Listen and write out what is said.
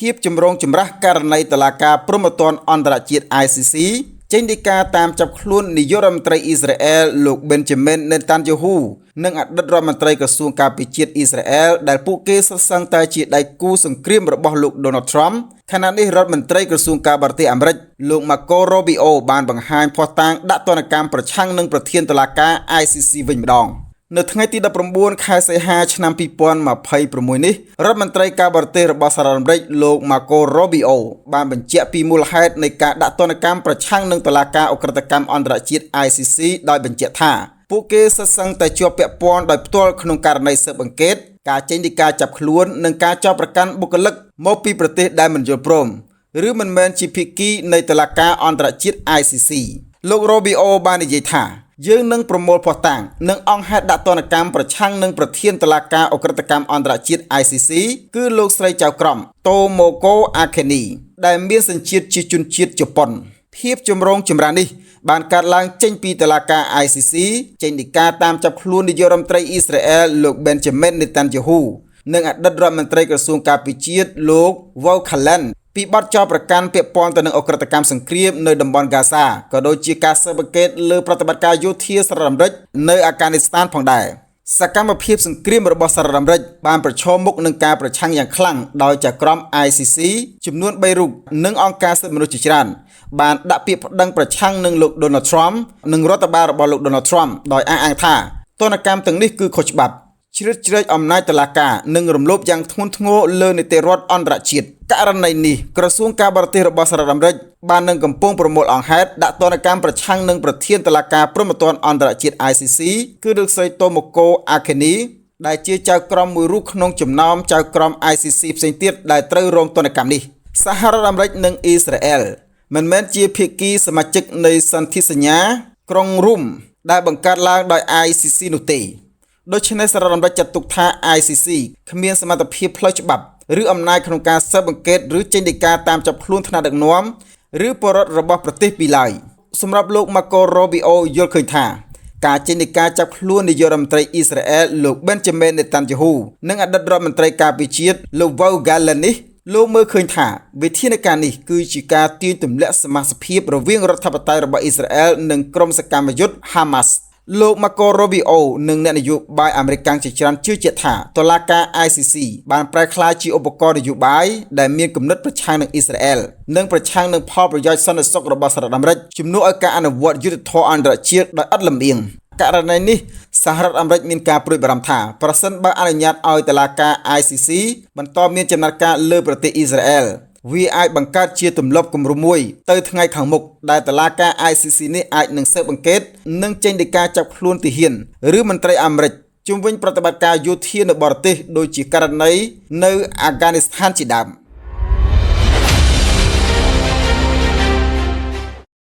ភាពចម្រូងចម្រាសករណីតុលាការព្រហ្មទណ្ឌអន្តរជាតិ ICC ចេញដីកាតាមចាប់ខ្លួននាយករដ្ឋមន្ត្រីអ៊ីស្រាអែលលោក Benjamin Netanyahu និងអតីតរដ្ឋមន្ត្រីក្រសួងការពារជាតិអ៊ីស្រាអែលដែលពួកគេសុទ្ធសឹងតែជាដៃគូសង្គ្រាមរបស់លោក Donald Trump ខណៈនេះរដ្ឋមន្ត្រីក្រសួងការបរទេសអាមេរិកលោក Marco Rubio បានបង្ហាញភស្តុតាងដាក់ទណ្ឌកម្មប្រឆាំងនឹងប្រធានតុលាការ ICC វិញម្ដងនៅថ្ងៃទី19ខែសីហាឆ្នាំ2026នេះរដ្ឋមន្ត្រីការបរទេសរបស់សហរដ្ឋអាមេរិកលោក Marco Rubio បានបញ្ជាក់ពីមូលហេតុនៃការដាក់ទណ្ឌកម្មប្រឆាំងនឹងតុលាការឧក្រិដ្ឋកម្មអន្តរជាតិ ICC ដោយបញ្ជាក់ថាពួកគេសុទ្ធសឹងតែជាប់ពាក់ព័ន្ធដោយផ្ទាល់ក្នុងករណីស៊ើបអង្កេតការចេញដីកាចាប់ខ្លួននិងការចោទប្រកាន់បុគ្គលិកមកពីប្រទេសដែលមិនយល់ព្រមឬមិនមែនជាភាគីនៃតុលាការអន្តរជាតិ ICC លោក Rubio បាននិយាយថាយើងនឹងប្រមូលភស្តុតាងនិងអង្គហេតុដាក់ទណ្ឌកម្មប្រឆាំងនឹងប្រធានតុលាការឧក្រិដ្ឋកម្មអន្តរជាតិ ICC គឺលោកស្រីចៅក្រម Tomoko Akeni ដែលមានសញ្ជាតិជាជនជាតិជប៉ុនភាពចម្រូងចម្រាសនេះបានកើតឡើងចេញពីតុលាការ ICC ចេញដីកាតាមចាប់ខ្លួននាយករដ្ឋមន្ត្រីអ៊ីស្រាអែលលោក Benjamin Netanyahu និងអតីតរដ្ឋមន្ត្រីក្រសួងការពារជាតិលោក Yoav Gallant ពីបទចោទប្រកាន់ពាក់ព័ន្ធទៅនឹងអក្រិតកម្មសង្គ្រាមនៅតំបន់ហ្គាហ្សាក៏ដូចជាការស៊ើបអង្កេតលើប្រតិបត្តិការយោធាសហរដ្ឋអាមេរិកនៅអាហ្គានីស្ថានផងដែរសកម្មភាពសង្គ្រាមរបស់សហរដ្ឋអាមេរិកបានប្រឈមមុខនឹងការប្រឆាំងយ៉ាងខ្លាំងដោយចៅក្រម ICC ចំនួន3រូបនិងអង្គការសិទ្ធិមនុស្សជាច្រើនបានដាក់ពាក្យប្តឹងប្រឆាំងនឹងលោក Donald Trump និងរដ្ឋបាលរបស់លោក Donald Trump ដោយអះអាងថាទណ្ឌកម្មទាំងនេះគឺខុសច្បាប់ជ្រៀតជ្រែកអំណាចតុលាការនិងរំលោភយ៉ាងធ្ងន់ធ្ងរលើនីតិរដ្ឋអន្តរជាតិករណីនេះក្រសួងការបរទេសរបស់សហរដ្ឋអាមេរិកបាននឹងកំពុងប្រមូលអង្គហេតុដាក់ទណ្ឌកម្មប្រឆាំងនឹងប្រធានតុលាការព្រហ្មទណ្ឌអន្តរជាតិ ICC គឺលោកស្រី Tomoko Akeni ដែលជាចៅក្រមមួយរូបក្នុងចំណោមចៅក្រម ICC ផ្សេងទៀតដែលត្រូវរងទណ្ឌកម្មនេះសហរដ្ឋអាមេរិកនិងអ៊ីស្រាអែលមិនមែនជាភាគីសមាជិកនៃសន្ធិសញ្ញាក្រុងរូមដែលបង្កើតឡើងដោយ ICC នោះទេដូច្នេះសហរដ្ឋអាមេរិកចាត់ទុកថា ICC គ្មានសមត្ថភាពផ្លូវច្បាប់ឬអំណាចក្នុងការស៊ើបអង្កេតឬចេញដីកាតាមចាប់ខ្លួនថ្នាក់ដឹកនាំឬពលរដ្ឋរបស់ប្រទេសពីឡើយសម្រាប់លោក Marco Rubio យល់ឃើញថាការចេញដីកាចាប់ខ្លួននាយករដ្ឋមន្ត្រីអ៊ីស្រាអែលលោក Benjamin Netanyahu និងអតីតរដ្ឋមន្ត្រីការពារជាតិលោក Yoav Gallant នេះលោកមើលឃើញថាវិធានការនេះគឺជាការទាញទម្លាក់សមាជិករវាងរដ្ឋាភិបាលរបស់អ៊ីស្រាអែលនិងក្រុមសកម្មយុទ្ធ Hamas លោក Marco Rubio និងអ្នកនយោបាយអាមេរិកជាច្រើនជឿជាក់ថាតុលាការ ICC បានប្រែក្លាយជាឧបករណ៍នយោបាយដែលមានគំនិតប្រឆាំងនឹងអ៊ីស្រាអែលនិងប្រឆាំងនឹងផលប្រយោជន៍សន្តិសុខរបស់សហរដ្ឋអាមេរិកជំនួសឲ្យការអនុវត្តយុទ្ធធម៌អន្តរជាតិដោយឥតលំអៀងករណីនេះសហរដ្ឋអាមេរិកមានការព្រួយបារម្ភថាប្រសិនបើអនុញ្ញាតឲ្យតុលាការ ICC បន្តមានចំណាត់ការលើប្រទេសអ៊ីស្រាអែលវាអាចបង្កើតជាទម្លាប់គំរូមួយទៅថ្ងៃខាងមុខដែលតុលាការ ICC នេះអាចនឹងស៊ើបអង្កេតនិងចេញដីកាចាប់ខ្លួនទាហានឬមន្ត្រីអាមេរិកជុំវិញប្រតិបត្តិការយោធានៅបរទេសដូចជាករណីនៅអាហ្គានីស្ថានជាដើម